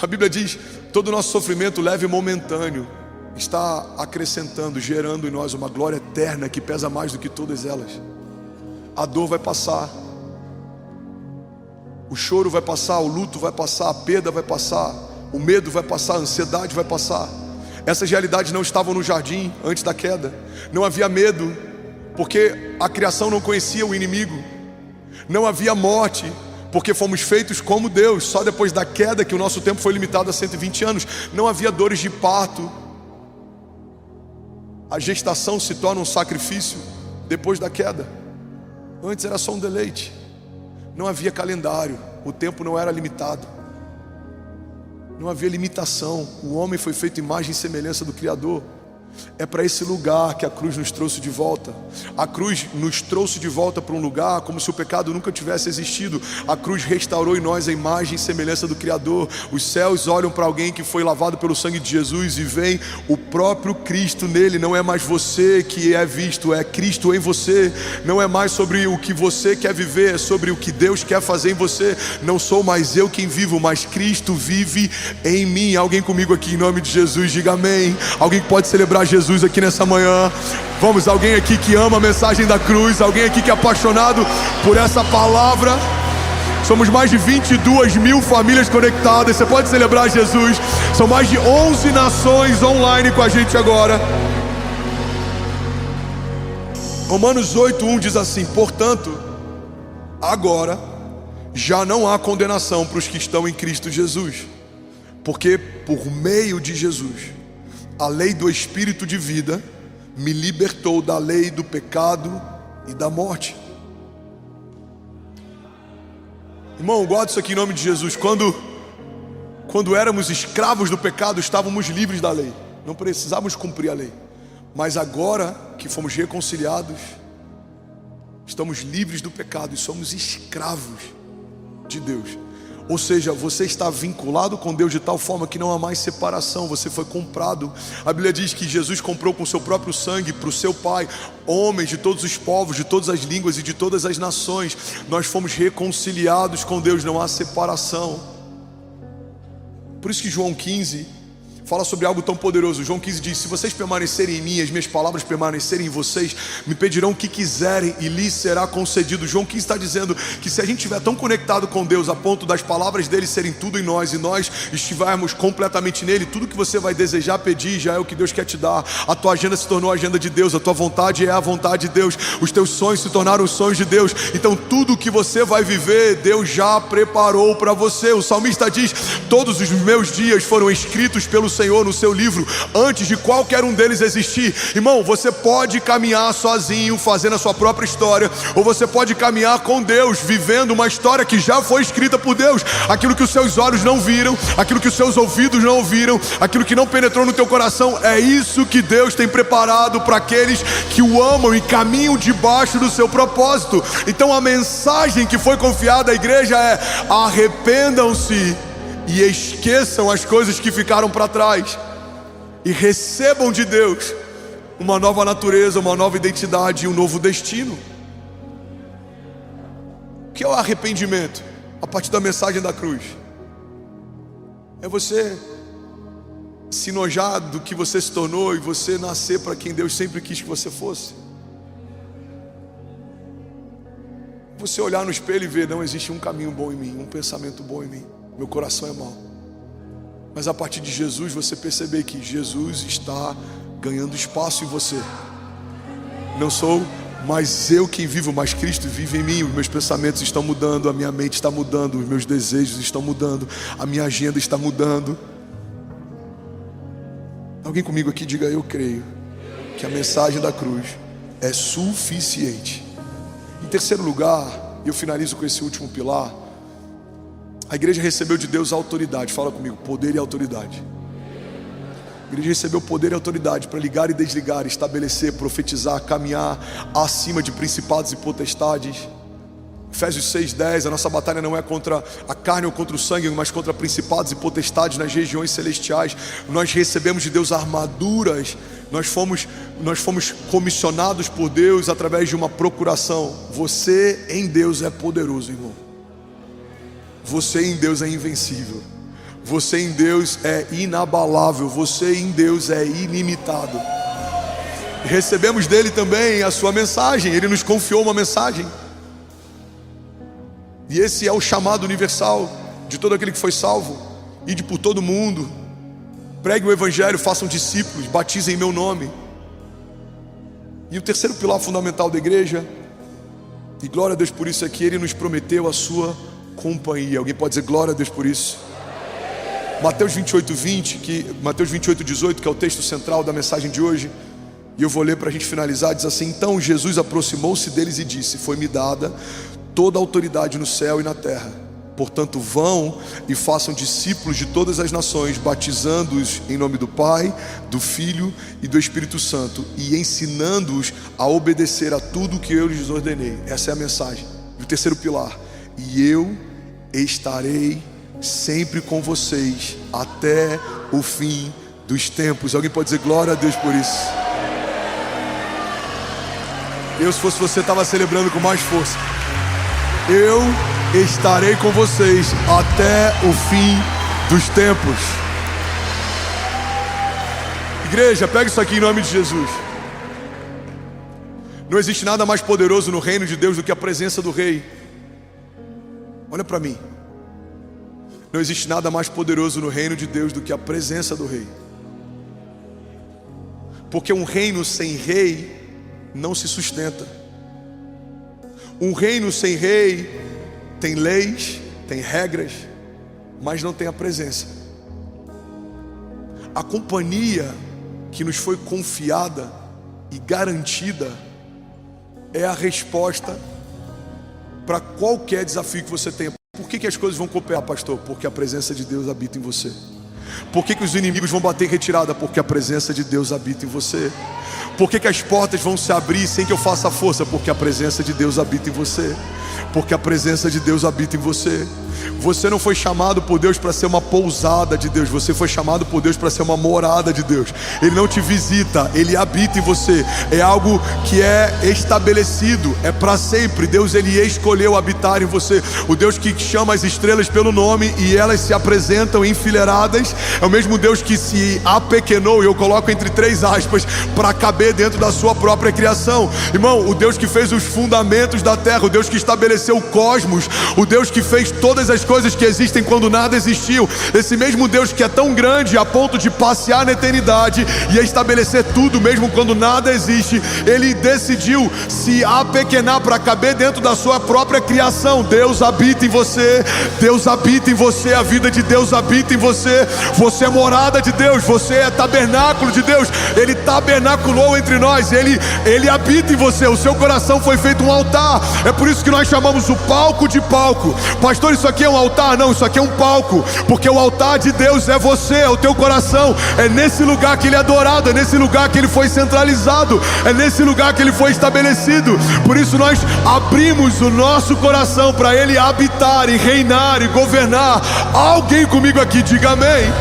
A Bíblia diz: todo o nosso sofrimento leve e momentâneo está acrescentando, gerando em nós uma glória eterna que pesa mais do que todas elas. A dor vai passar, o choro vai passar, o luto vai passar, a perda vai passar, o medo vai passar, a ansiedade vai passar. Essas realidades não estavam no jardim antes da queda. Não havia medo, porque a criação não conhecia o inimigo. Não havia morte, porque fomos feitos como Deus. Só depois da queda que o nosso tempo foi limitado a 120 anos. Não havia dores de parto. A gestação se torna um sacrifício depois da queda. Antes era só um deleite. Não havia calendário, o tempo não era limitado. Não havia limitação. O homem foi feito imagem e semelhança do Criador. É para esse lugar que a cruz nos trouxe de volta. A cruz nos trouxe de volta para um lugar como se o pecado nunca tivesse existido. A cruz restaurou em nós a imagem e semelhança do Criador. Os céus olham para alguém que foi lavado pelo sangue de Jesus e vem o próprio Cristo nele. Não é mais você que é visto, é Cristo em você. Não é mais sobre o que você quer viver, é sobre o que Deus quer fazer em você. Não sou mais eu quem vivo, mas Cristo vive em mim. Alguém comigo aqui em nome de Jesus, diga amém. Alguém que pode celebrar Jesus aqui nessa manhã. Vamos, alguém aqui que ama a mensagem da cruz, alguém aqui que é apaixonado por essa palavra. Somos mais de 22 mil famílias conectadas. Você pode celebrar Jesus. São mais de 11 nações online com a gente agora. Romanos 8:1 diz assim: portanto, agora já não há condenação para os que estão em Cristo Jesus, porque por meio de Jesus a lei do Espírito de vida me libertou da lei do pecado e da morte. Irmão, guarda isso aqui em nome de Jesus. Quando éramos escravos do pecado, estávamos livres da lei. Não precisávamos cumprir a lei. Mas agora que fomos reconciliados, estamos livres do pecado e somos escravos de Deus. Ou seja, você está vinculado com Deus de tal forma que não há mais separação. Você foi comprado. A Bíblia diz que Jesus comprou com seu próprio sangue para o seu Pai homens de todos os povos, de todas as línguas e de todas as nações. Nós fomos reconciliados com Deus, não há separação. Por isso que João 15 fala sobre algo tão poderoso. João 15 diz: se vocês permanecerem em mim, as minhas palavras permanecerem em vocês, me pedirão o que quiserem e lhes será concedido. João 15 está dizendo que se a gente estiver tão conectado com Deus a ponto das palavras dele serem tudo em nós e nós estivermos completamente nele, tudo que você vai desejar pedir já é o que Deus quer te dar. A tua agenda se tornou a agenda de Deus, a tua vontade é a vontade de Deus, os teus sonhos se tornaram os sonhos de Deus. Então tudo que você vai viver, Deus já preparou para você. O salmista diz: todos os meus dias foram escritos pelo Senhor no seu livro, antes de qualquer um deles existir. Irmão, você pode caminhar sozinho, fazendo a sua própria história, ou você pode caminhar com Deus, vivendo uma história que já foi escrita por Deus. Aquilo que os seus olhos não viram, aquilo que os seus ouvidos não ouviram, aquilo que não penetrou no teu coração, é isso que Deus tem preparado para aqueles que o amam e caminham debaixo do seu propósito. Então a mensagem que foi confiada à igreja é: arrependam-se e esqueçam as coisas que ficaram para trás e recebam de Deus uma nova natureza, uma nova identidade e um novo destino. O que é o arrependimento? A partir da mensagem da cruz, é você se nojar do que você se tornou e você nascer para quem Deus sempre quis que você fosse. Você olhar no espelho e ver: não existe um caminho bom em mim, um pensamento bom em mim, meu coração é mau. Mas a partir de Jesus você perceber que Jesus está ganhando espaço em você. Não sou mais eu quem vivo, mas Cristo vive em mim. Os meus pensamentos estão mudando, a minha mente está mudando, os meus desejos estão mudando, a minha agenda está mudando. Alguém comigo aqui diga: eu creio que a mensagem da cruz é suficiente. Em terceiro lugar, eu finalizo com esse último pilar. A igreja recebeu de Deus a autoridade. Fala comigo: poder e autoridade. A igreja recebeu poder e autoridade para ligar e desligar, estabelecer, profetizar, caminhar acima de principados e potestades. Efésios 6:10, a nossa batalha não é contra a carne ou contra o sangue, mas contra principados e potestades nas regiões celestiais. Nós recebemos de Deus armaduras. Nós fomos comissionados por Deus através de uma procuração. Você em Deus é poderoso, irmão. Você em Deus é invencível. Você em Deus é inabalável. Você em Deus é ilimitado. Recebemos dele também a sua mensagem. Ele nos confiou uma mensagem. E esse é o chamado universal de todo aquele que foi salvo. Ide por todo mundo, pregue o evangelho, façam discípulos, batizem em meu nome. E o terceiro pilar fundamental da igreja, e glória a Deus por isso, é que ele nos prometeu a sua companhia. Alguém pode dizer glória a Deus por isso? Mateus 28:18, que é o texto central da mensagem de hoje, e eu vou ler para a gente finalizar, diz assim: então Jesus aproximou-se deles e disse: foi-me dada toda a autoridade no céu e na terra. Portanto, vão e façam discípulos de todas as nações, batizando-os em nome do Pai, do Filho e do Espírito Santo, e ensinando-os a obedecer a tudo o que eu lhes ordenei. Essa é a mensagem. E o terceiro pilar: e eu estarei sempre com vocês até o fim dos tempos. Alguém pode dizer glória a Deus por isso? Eu, se fosse você, estava celebrando com mais força. Eu estarei com vocês até o fim dos tempos. Igreja, pega isso aqui em nome de Jesus. Não existe nada mais poderoso no reino de Deus do que a presença do rei. Olha para mim. Não existe nada mais poderoso no reino de Deus do que a presença do rei. Porque um reino sem rei não se sustenta. Um reino sem rei tem leis, tem regras, mas não tem a presença. A companhia que nos foi confiada e garantida é a resposta para qualquer desafio que você tenha. Por que as coisas vão cooperar, pastor? Porque a presença de Deus habita em você. Por que os inimigos vão bater em retirada? Porque a presença de Deus habita em você. Por que as portas vão se abrir sem que eu faça força? Porque a presença de Deus habita em você. Porque a presença de Deus habita em você. Você não foi chamado por Deus para ser uma pousada de Deus. Você foi chamado por Deus para ser uma morada de Deus. Ele não te visita, Ele habita em você. É algo que é estabelecido, é para sempre. Deus, Ele escolheu habitar em você. O Deus que chama as estrelas pelo nome e elas se apresentam enfileiradas, é o mesmo Deus que se apequenou, e eu coloco entre 3 aspas, para caber dentro da sua própria criação. Irmão, o Deus que fez os fundamentos da terra, o Deus que estabeleceu o cosmos, o Deus que fez todas as coisas que existem quando nada existiu, esse mesmo Deus que é tão grande a ponto de passear na eternidade e estabelecer tudo mesmo quando nada existe, Ele decidiu se apequenar para caber dentro da sua própria criação. Deus habita em você, Deus habita em você, a vida de Deus habita em você. Você é morada de Deus, você é tabernáculo de Deus. Ele tabernaculou entre nós, Ele habita em você. O seu coração foi feito um altar. É por isso que nós chamamos o palco de palco. Pastor, isso aqui é um altar? Não, isso aqui é um palco, porque o altar de Deus é você, é o teu coração. É nesse lugar que Ele é adorado, é nesse lugar que Ele foi centralizado, é nesse lugar que Ele foi estabelecido. Por isso nós abrimos o nosso coração para Ele habitar e reinar e governar. Alguém comigo aqui, diga amém.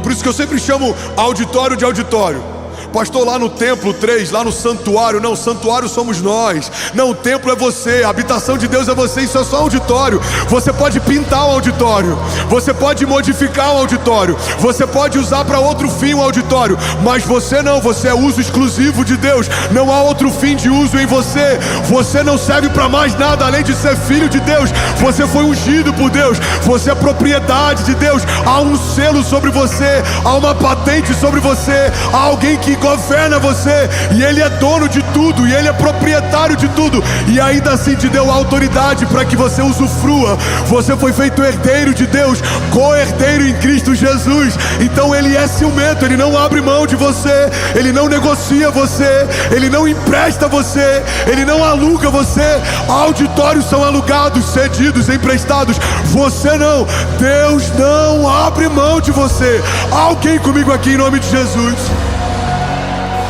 Por isso que eu sempre chamo auditório de auditório. Pastor, lá no templo 3, lá no santuário. Não, santuário somos nós. Não, o templo é você, a habitação de Deus é você. Isso é só auditório. Você pode pintar o auditório, você pode modificar o auditório, você pode usar para outro fim o auditório, mas você não, você é uso exclusivo de Deus. Não há outro fim de uso em você. Você não serve para mais nada além de ser filho de Deus. Você foi ungido por Deus, você é propriedade de Deus. Há um selo sobre você, há uma patente sobre você, há alguém que governa você, e Ele é dono de tudo, e Ele é proprietário de tudo, e ainda assim te deu autoridade para que você usufrua. Você foi feito herdeiro de Deus, co-herdeiro em Cristo Jesus. Então Ele é ciumento, Ele não abre mão de você, Ele não negocia você, Ele não empresta você, Ele não aluga você. Auditórios são alugados, cedidos, emprestados. Você não. Deus não abre mão de você. Alguém comigo aqui em nome de Jesus?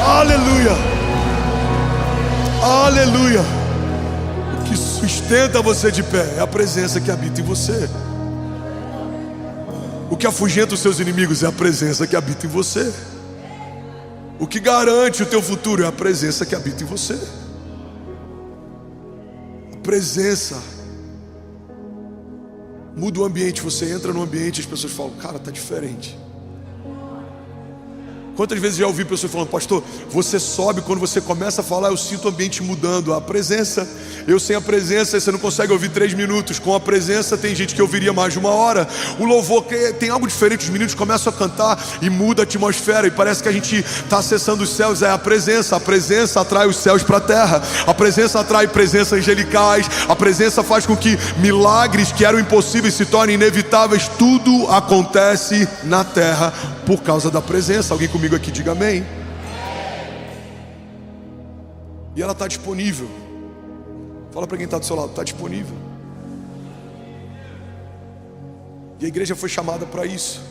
Aleluia, aleluia. O que sustenta você de pé é a presença que habita em você. O que afugenta os seus inimigos é a presença que habita em você. O que garante o teu futuro é a presença que habita em você. A presença Muda o ambiente, você entra no ambiente e as pessoas falam, cara, tá diferente. Quantas vezes já ouvi pessoas falando, pastor, você sobe, quando você começa a falar, eu sinto o ambiente mudando. A presença, eu sem a presença, você não consegue ouvir 3 minutos. Com a presença tem gente que ouviria mais de 1 hora. O louvor, tem algo diferente, os meninos começam a cantar e muda a atmosfera. E parece que a gente está acessando os céus. É a presença atrai os céus para a terra. A presença atrai presenças angelicais. A presença faz com que milagres que eram impossíveis se tornem inevitáveis. Tudo acontece na terra por causa da presença. Alguém comigo aqui, diga amém. E ela está disponível. Fala para quem está do seu lado, está disponível. E a igreja foi chamada para isso.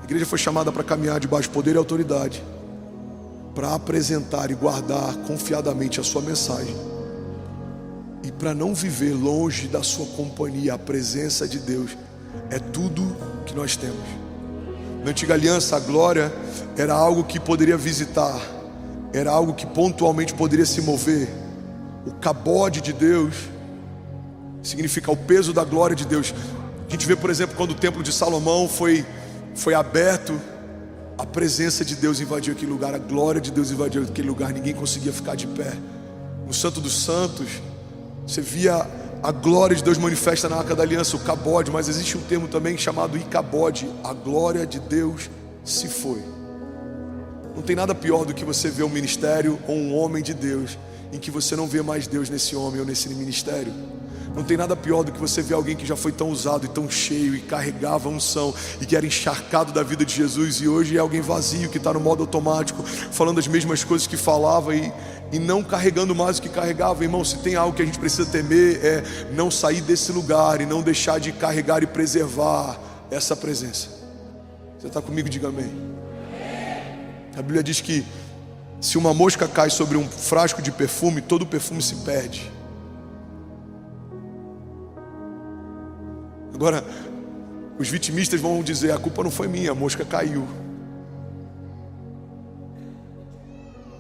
A igreja foi chamada para caminhar debaixo de poder e autoridade, para apresentar e guardar confiadamente a sua mensagem, e para não viver longe da sua companhia. A presença de Deus é tudo que nós temos. Na antiga aliança, a glória era algo que poderia visitar, era algo que pontualmente poderia se mover. O cabode de Deus significa o peso da glória de Deus. A gente vê, por exemplo, quando o templo de Salomão foi aberto, a presença de Deus invadiu aquele lugar, a glória de Deus invadiu aquele lugar, ninguém conseguia ficar de pé. No Santo dos Santos, você via a glória de Deus manifesta na Arca da Aliança, o cabode, mas existe um termo também chamado icabode, a glória de Deus se foi. Não tem nada pior do que você ver um ministério ou um homem de Deus em que você não vê mais Deus nesse homem ou nesse ministério. Não tem nada pior do que você ver alguém que já foi tão usado e tão cheio e carregava unção e que era encharcado da vida de Jesus, e hoje é alguém vazio que está no modo automático, falando as mesmas coisas que falava e não carregando mais o que carregava. Irmão, se tem algo que a gente precisa temer, é não sair desse lugar e não deixar de carregar e preservar essa presença. Você está comigo? Diga amém. A Bíblia diz que se uma mosca cai sobre um frasco de perfume, todo o perfume se perde. Agora, os vitimistas vão dizer, a culpa não foi minha, a mosca caiu.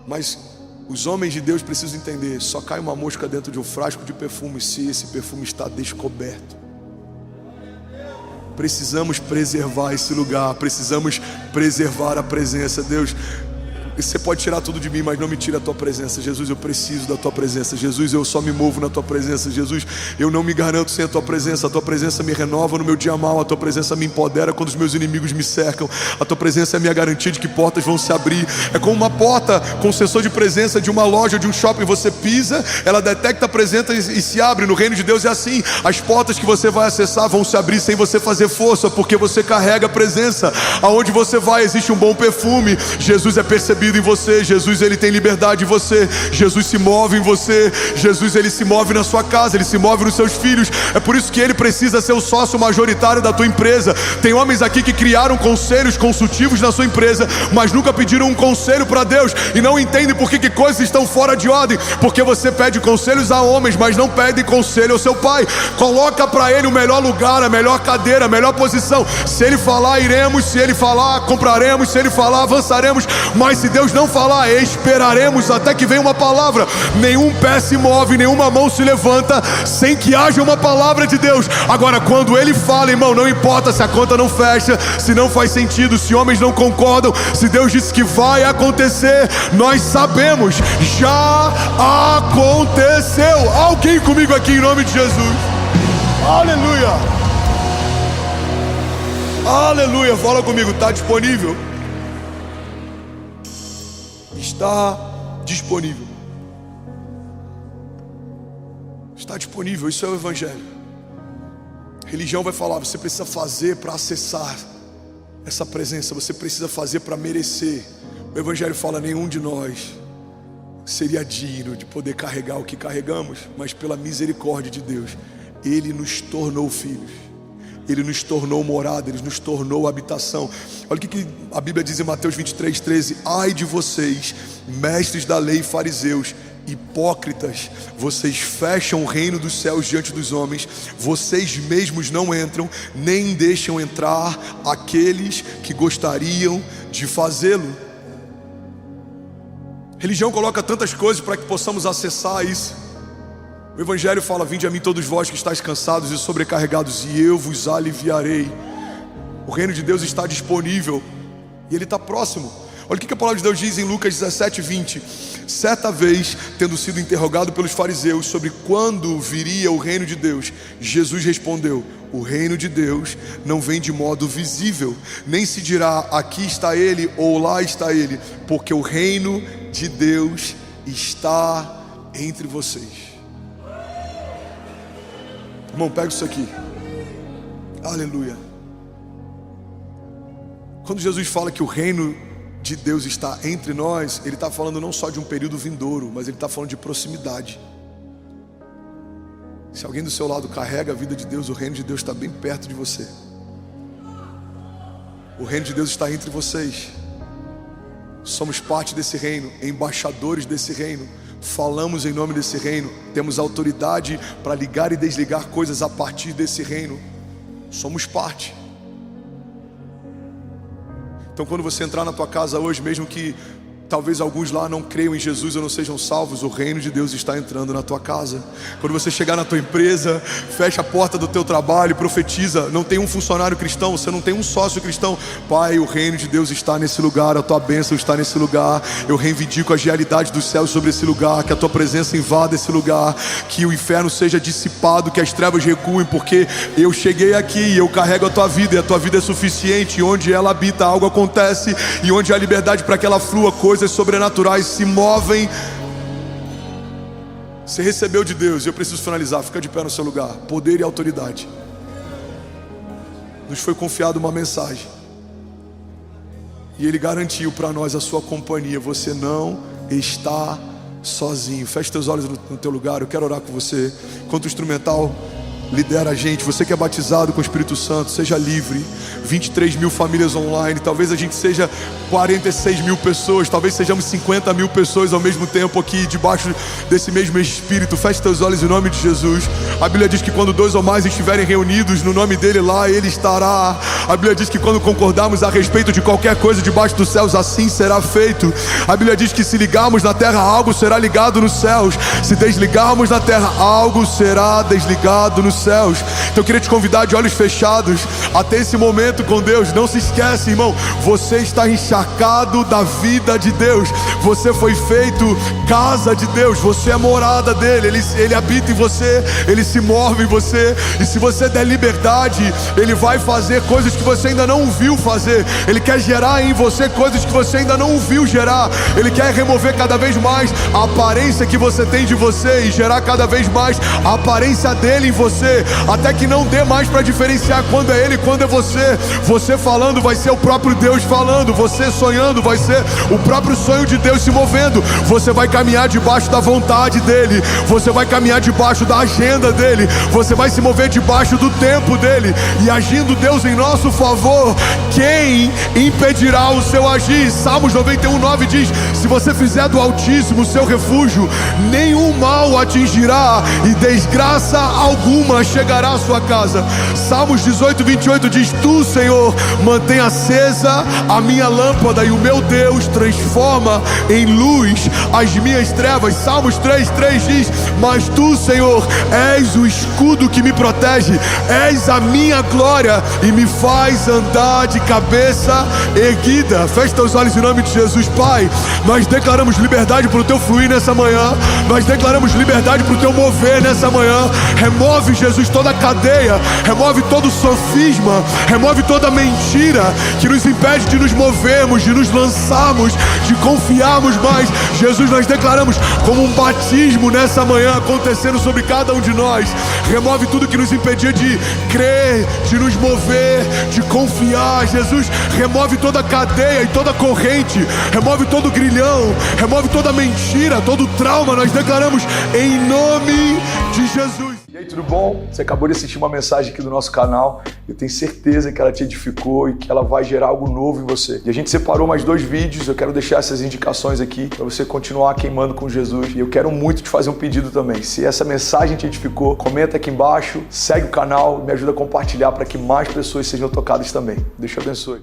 Mas os homens de Deus precisam entender, só cai uma mosca dentro de um frasco de perfume se esse perfume está descoberto. Precisamos preservar esse lugar, precisamos preservar a presença. Deus, você pode tirar tudo de mim, mas não me tira a tua presença. Jesus, eu preciso da tua presença. Jesus, eu só me movo na tua presença. Jesus, eu não me garanto sem a tua presença. A tua presença me renova no meu dia mal. A tua presença me empodera quando os meus inimigos me cercam. A tua presença é a minha garantia de que portas vão se abrir. É como uma porta com sensor de presença de uma loja, de um shopping. Você pisa, ela detecta a presença e se abre. No reino de Deus é assim. As portas que você vai acessar vão se abrir sem você fazer força, porque você carrega a presença. Aonde você vai existe um bom perfume. Jesus é percebido em você. Jesus, ele tem liberdade em você. Jesus se move em você. Jesus, ele se move na sua casa, ele se move nos seus filhos. É por isso que ele precisa ser o sócio majoritário da tua empresa. Tem homens aqui que criaram conselhos consultivos na sua empresa, mas nunca pediram um conselho para Deus e não entendem por que coisas estão fora de ordem. Porque você pede conselhos a homens, mas não pede conselho ao seu pai. Coloca para ele o melhor lugar, a melhor cadeira, a melhor posição. Se ele falar, iremos. Se ele falar, compraremos. Se ele falar, avançaremos. Mas se Deus não falar, esperaremos até que venha uma palavra. Nenhum pé se move, nenhuma mão se levanta sem que haja uma palavra de Deus. Agora, quando ele fala, irmão, não importa se a conta não fecha, se não faz sentido, se homens não concordam, se Deus disse que vai acontecer, nós sabemos, já aconteceu. Alguém comigo aqui em nome de Jesus? Aleluia. Aleluia. Fala comigo, está disponível? Está disponível. Está disponível, isso é o Evangelho. Religião vai falar, você precisa fazer para acessar essa presença, você precisa fazer para merecer. O Evangelho fala, nenhum de nós seria digno de poder carregar o que carregamos, mas pela misericórdia de Deus, Ele nos tornou filhos. Ele nos tornou morada, Ele nos tornou habitação. Olha o que a Bíblia diz em Mateus 23:13. Ai de vocês, mestres da lei e fariseus, hipócritas, vocês fecham o reino dos céus diante dos homens, vocês mesmos não entram, nem deixam entrar aqueles que gostariam de fazê-lo. Religião coloca tantas coisas para que possamos acessar isso. O Evangelho fala: vinde a mim todos vós que estáis cansados e sobrecarregados, e eu vos aliviarei. O reino de Deus está disponível e Ele está próximo. Olha o que a palavra de Deus diz em Lucas 17:20. Certa vez, tendo sido interrogado pelos fariseus sobre quando viria o reino de Deus, Jesus respondeu: o reino de Deus não vem de modo visível, nem se dirá aqui está ele ou lá está ele, porque o reino de Deus está entre vocês. Irmão, pega isso aqui. Aleluia. Quando Jesus fala que o reino de Deus está entre nós, Ele está falando não só de um período vindouro, mas Ele está falando de proximidade. Se alguém do seu lado carrega a vida de Deus, o reino de Deus está bem perto de você. O reino de Deus está entre vocês. Somos parte desse reino, embaixadores desse reino, falamos em nome desse reino, temos autoridade para ligar e desligar coisas a partir desse reino. Somos parte. Então quando você entrar na tua casa hoje, mesmo que talvez alguns lá não creiam em Jesus ou não sejam salvos, o reino de Deus está entrando na tua casa. Quando você chegar na tua empresa, fecha a porta do teu trabalho, profetiza, não tem um funcionário cristão, você não tem um sócio cristão. Pai, o reino de Deus está nesse lugar, a tua bênção está nesse lugar. Eu reivindico as realidades dos céus sobre esse lugar, que a tua presença invada esse lugar, que o inferno seja dissipado, que as trevas recuem, porque eu cheguei aqui e eu carrego a tua vida, e a tua vida é suficiente. E onde ela habita, algo acontece, e onde há liberdade para que ela flua, coisas sobrenaturais se movem. Você recebeu de Deus, e eu preciso finalizar, fica de pé no seu lugar. Poder e autoridade. Nos foi confiado uma mensagem, e Ele garantiu para nós a sua companhia. Você não está sozinho. Feche teus olhos no teu lugar, eu quero orar com você. Enquanto o instrumental lidera a gente, você que é batizado com o Espírito Santo, seja livre. 23 mil famílias online, talvez a gente seja 46 mil pessoas, talvez sejamos 50 mil pessoas ao mesmo tempo aqui, debaixo desse mesmo Espírito. Feche teus olhos em nome de Jesus. A Bíblia diz que quando dois ou mais estiverem reunidos no nome dEle, lá Ele estará. A Bíblia diz que quando concordarmos a respeito de qualquer coisa debaixo dos céus, assim será feito. A Bíblia diz que se ligarmos na terra, algo será ligado nos céus. Se desligarmos na terra, algo será desligado nos céus. Então eu queria te convidar de olhos fechados até esse momento com Deus. Não se esquece, irmão, você está encharcado da vida de Deus. Você foi feito casa de Deus. Você é morada dele. Ele habita em você, Ele se move em você. E se você der liberdade, Ele vai fazer coisas que você ainda não viu fazer. Ele quer gerar em você coisas que você ainda não viu gerar. Ele quer remover cada vez mais a aparência que você tem de você e gerar cada vez mais a aparência dele em você, até que não dê mais para diferenciar quando é ele e quando é você. Você falando vai ser o próprio Deus falando. Você sonhando vai ser o próprio sonho de Deus se movendo. Você vai caminhar debaixo da vontade dele. Você vai caminhar debaixo da agenda dele. Você vai se mover debaixo do tempo dele. E agindo Deus em nosso favor, quem impedirá o seu agir? Salmos 91:9 diz: se você fizer do Altíssimo seu refúgio, nenhum mal atingirá e desgraça alguma chegará à sua casa. Salmos 18:28 diz: tu, Senhor, mantém acesa a minha lâmpada, e o meu Deus transforma em luz as minhas trevas. Salmos 3:3 diz: mas tu, Senhor, és o escudo que me protege, és a minha glória e me faz andar de cabeça erguida. Feche teus olhos em nome de Jesus. Pai, nós declaramos liberdade para o teu fluir nessa manhã. Nós declaramos liberdade para o teu mover nessa manhã. Remove, Jesus, toda a cadeia, remove todo o sofisma, remove toda a mentira que nos impede de nos movermos, de nos lançarmos, de confiarmos mais. Jesus, nós declaramos como um batismo nessa manhã acontecendo sobre cada um de nós. Remove tudo que nos impedia de crer, de nos mover, de confiar. Jesus, remove toda a cadeia e toda a corrente, remove todo o grilhão, remove toda a mentira, todo o trauma. Nós declaramos em nome de Jesus. E aí, tudo bom? Você acabou de assistir uma mensagem aqui do nosso canal. Eu tenho certeza que ela te edificou e que ela vai gerar algo novo em você. E a gente separou mais 2 vídeos. Eu quero deixar essas indicações aqui para você continuar queimando com Jesus. E eu quero muito te fazer um pedido também. Se essa mensagem te edificou, comenta aqui embaixo, segue o canal, me ajuda a compartilhar para que mais pessoas sejam tocadas também. Deus te abençoe.